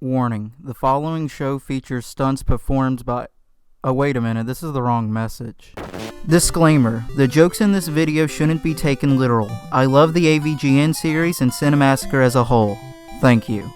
Warning, the following show features stunts performed by... Oh, wait a minute, this is the wrong message. Disclaimer, the jokes in this video shouldn't be taken literal. I love the AVGN series and Cinemassacre as a whole. Thank you.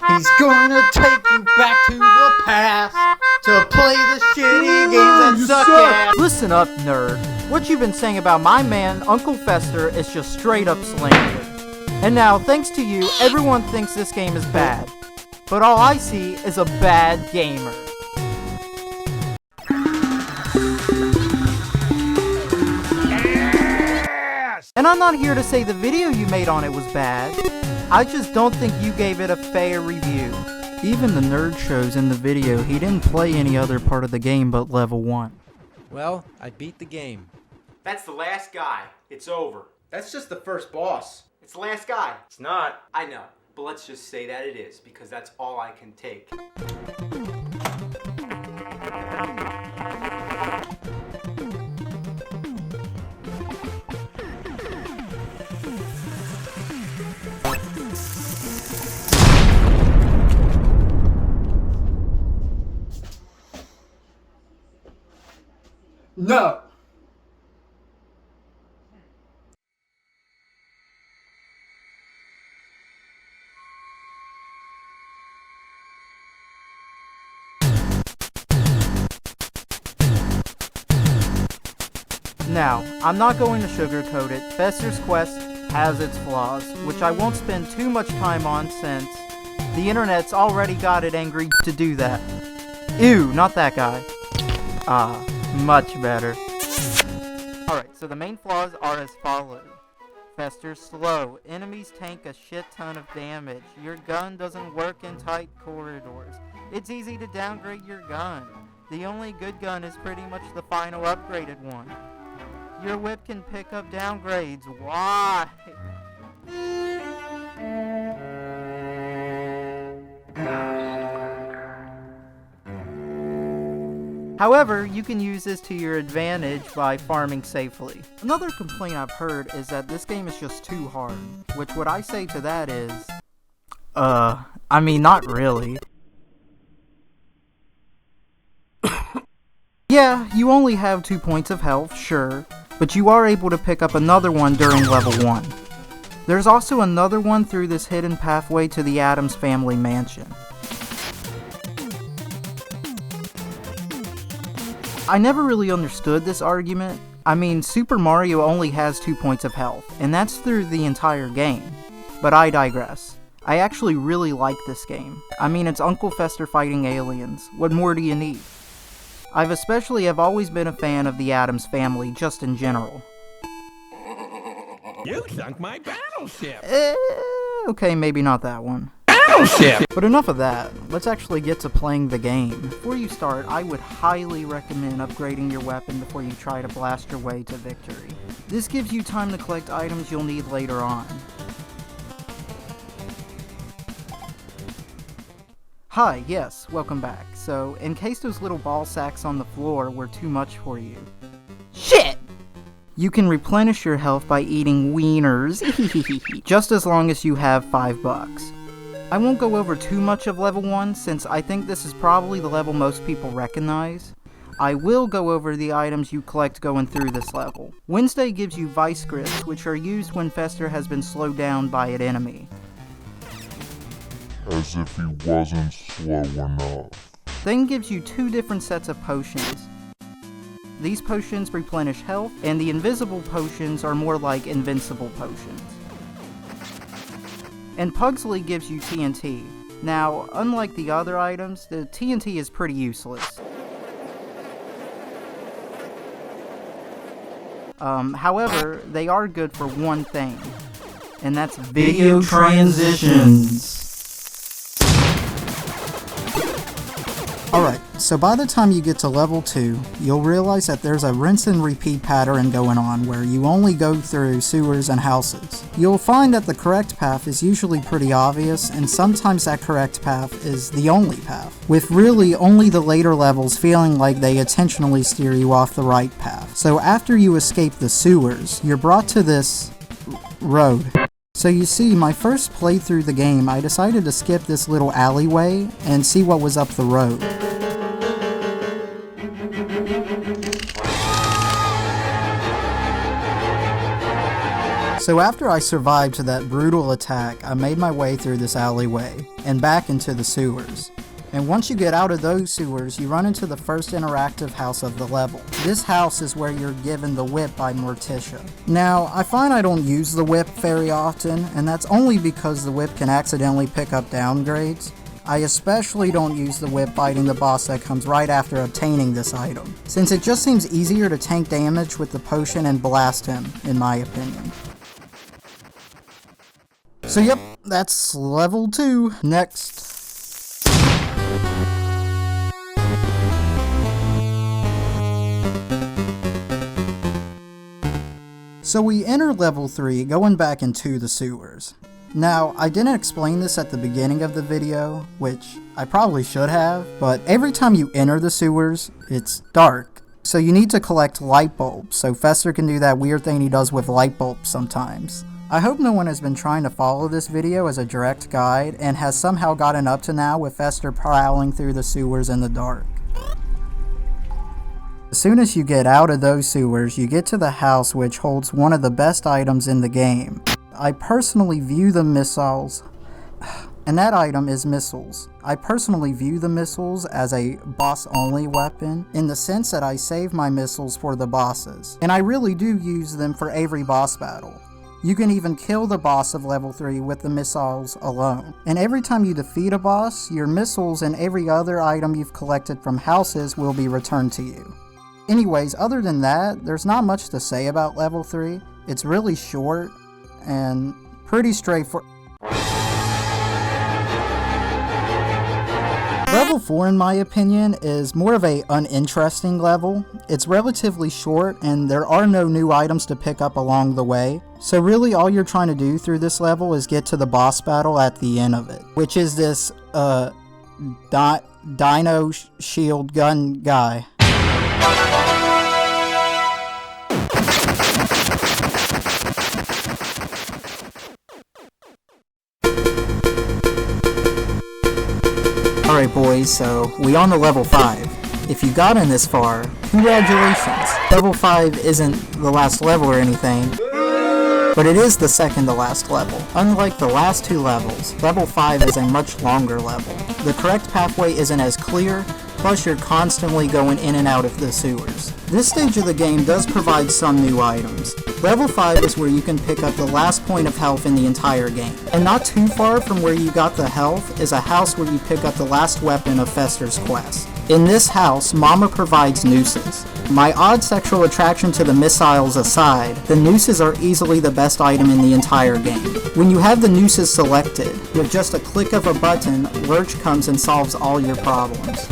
He's gonna take you back to the past to play the shitty games that suck ass. Listen up, nerd. What you've been saying about my man, Uncle Fester, is just straight up slander. And now, thanks to you, everyone thinks this game is bad. But all I see is a bad gamer. Yes! And I'm not here to say the video you made on it was bad. I just don't think you gave it a fair review. Even the nerd shows in the video he didn't play any other part of the game but level 1. Well, I beat the game. That's the last guy. It's over. That's just the first boss. It's the last guy. It's not. I know, but let's just say that it is, because that's all I can take. No! Now, I'm not going to sugarcoat it. Fester's Quest has its flaws, which I won't spend too much time on since the internet's already got it angry to do that. Ew, not that guy. Ah, much better. Alright, so the main flaws are as follows. Fester's slow. Enemies tank a shit ton of damage. Your gun doesn't work in tight corridors. It's easy to downgrade your gun. The only good gun is pretty much the final upgraded one. Your whip can pick up downgrades. Why? However, you can use this to your advantage by farming safely. Another complaint I've heard is that this game is just too hard, which what I say to that is, I mean, not really. Yeah, you only have 2 points of health, sure, but you are able to pick up another one during level 1. There's also another one through this hidden pathway to the Addams Family mansion. I never really understood this argument. I mean, Super Mario only has 2 points of health, and that's through the entire game. But I digress. I actually really like this game. I mean, it's Uncle Fester fighting aliens. What more do you need? I've always been a fan of the Addams Family, just in general. You sunk my battleship! Okay, maybe not that one. Battleship! But enough of that, let's actually get to playing the game. Before you start, I would highly recommend upgrading your weapon before you try to blast your way to victory. This gives you time to collect items you'll need later on. Hi, yes, welcome back. So, in case those little ball sacks on the floor were too much for you, shit! You can replenish your health by eating wieners, just as long as you have $5. I won't go over too much of level 1 since I think this is probably the level most people recognize. I will go over the items you collect going through this level. Wednesday gives you Vice Grips, which are used when Fester has been slowed down by an enemy. As if he wasn't slow enough. Then gives you 2 different sets of potions. These potions replenish health, and the invisible potions are more like invincible potions. And Pugsley gives you TNT. Now, unlike the other items, the TNT is pretty useless. However, they are good for one thing, and that's video transitions. Alright, so by the time you get to level 2, you'll realize that there's a rinse and repeat pattern going on where you only go through sewers and houses. You'll find that the correct path is usually pretty obvious, and sometimes that correct path is the only path, with really only the later levels feeling like they intentionally steer you off the right path. So after you escape the sewers, you're brought to this road. So you see, my first playthrough through the game, I decided to skip this little alleyway and see what was up the road. So after I survived that brutal attack, I made my way through this alleyway and back into the sewers. And once you get out of those sewers, you run into the first interactive house of the level. This house is where you're given the whip by Morticia. Now, I find I don't use the whip very often, and that's only because the whip can accidentally pick up downgrades. I especially don't use the whip fighting the boss that comes right after obtaining this item, since it just seems easier to tank damage with the potion and blast him, in my opinion. So yep, that's level 2. Next. So we enter level 3, going back into the sewers. Now, I didn't explain this at the beginning of the video, which I probably should have, but every time you enter the sewers, it's dark. So you need to collect light bulbs, so Fester can do that weird thing he does with light bulbs sometimes. I hope no one has been trying to follow this video as a direct guide and has somehow gotten up to now with Fester prowling through the sewers in the dark. As soon as you get out of those sewers, you get to the house which holds one of the best items in the game. I personally view the missiles, and that item is missiles. I personally view the missiles as a boss-only weapon, in the sense that I save my missiles for the bosses, and I really do use them for every boss battle. You can even kill the boss of level 3 with the missiles alone. And every time you defeat a boss, your missiles and every other item you've collected from houses will be returned to you. Anyways, other than that, there's not much to say about level 3. It's really short and pretty straightforward. Level 4, in my opinion, is more of a uninteresting level. It's relatively short and there are no new items to pick up along the way. So really all you're trying to do through this level is get to the boss battle at the end of it, which is this Dino Shield Gun guy. Alright boys, so we on to level 5. If you got in this far, congratulations! Level 5 isn't the last level or anything, but it is the second to last level. Unlike the last 2 levels, level 5 is a much longer level. The correct pathway isn't as clear, plus you're constantly going in and out of the sewers. This stage of the game does provide some new items. Level 5 is where you can pick up the last point of health in the entire game. And not too far from where you got the health is a house where you pick up the last weapon of Fester's quest. In this house, Mama provides nooses. My odd sexual attraction to the missiles aside, the nooses are easily the best item in the entire game. When you have the nooses selected, with just a click of a button, Lurch comes and solves all your problems.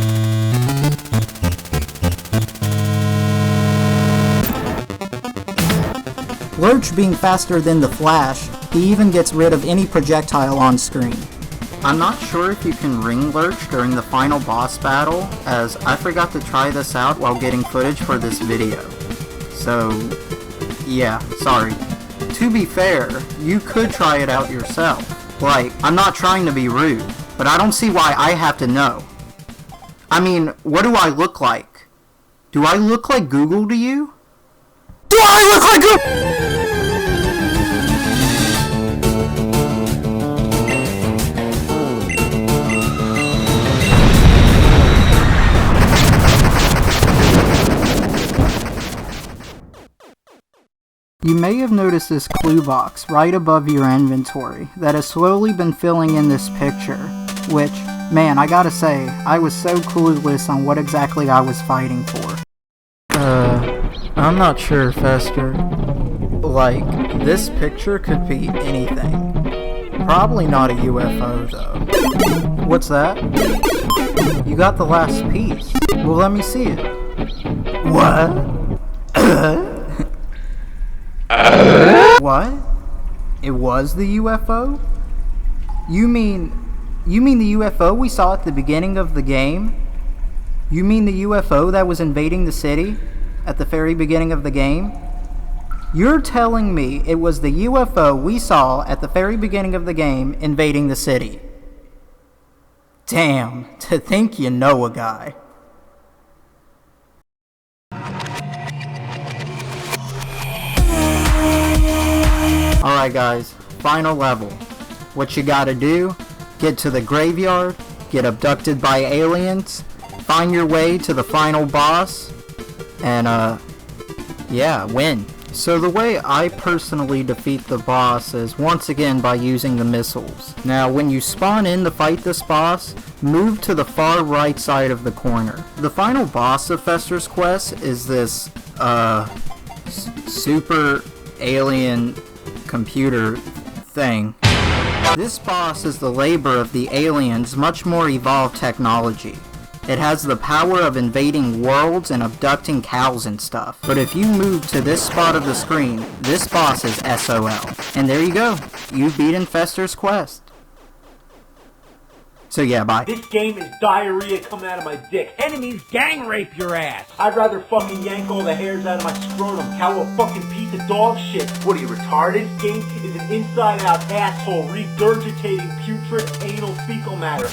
Lurch being faster than the Flash, he even gets rid of any projectile on screen. I'm not sure if you can ring Lurch during the final boss battle, as I forgot to try this out while getting footage for this video. So, yeah, sorry. To be fair, you could try it out yourself. Like, I'm not trying to be rude, but I don't see why I have to know. I mean, what do I look like? Do I look like Google to you? Do I look like Google? You may have noticed this clue box right above your inventory that has slowly been filling in this picture, which, man, I gotta say, I was so clueless on what exactly I was fighting for. I'm not sure, Fester. Like, this picture could be anything. Probably not a UFO, though. What's that? You got the last piece. Well, let me see it. What? What? It was the UFO? You mean the UFO we saw at the beginning of the game? You mean the UFO that was invading the city at the very beginning of the game? You're telling me it was the UFO we saw at the very beginning of the game invading the city? Damn, to think you know a guy. Alright guys, final level. What you gotta do, get to the graveyard, get abducted by aliens, find your way to the final boss, and yeah, win. So the way I personally defeat the boss is once again by using the missiles. Now when you spawn in to fight this boss, move to the far right side of the corner. The final boss of Fester's Quest is this super alien computer thing. This boss is the labor of the aliens' much more evolved technology. It has the power of invading worlds and abducting cows and stuff. But if you move to this spot of the screen, this boss is SOL. And there you go. You've beaten Fester's Quest. So yeah, bye. This game is diarrhea coming out of my dick. Enemies gang rape your ass. I'd rather fucking yank all the hairs out of my scrotum. Cow a fucking piece of dog shit. What are you, retarded? This game is an inside-out asshole regurgitating putrid anal fecal matter.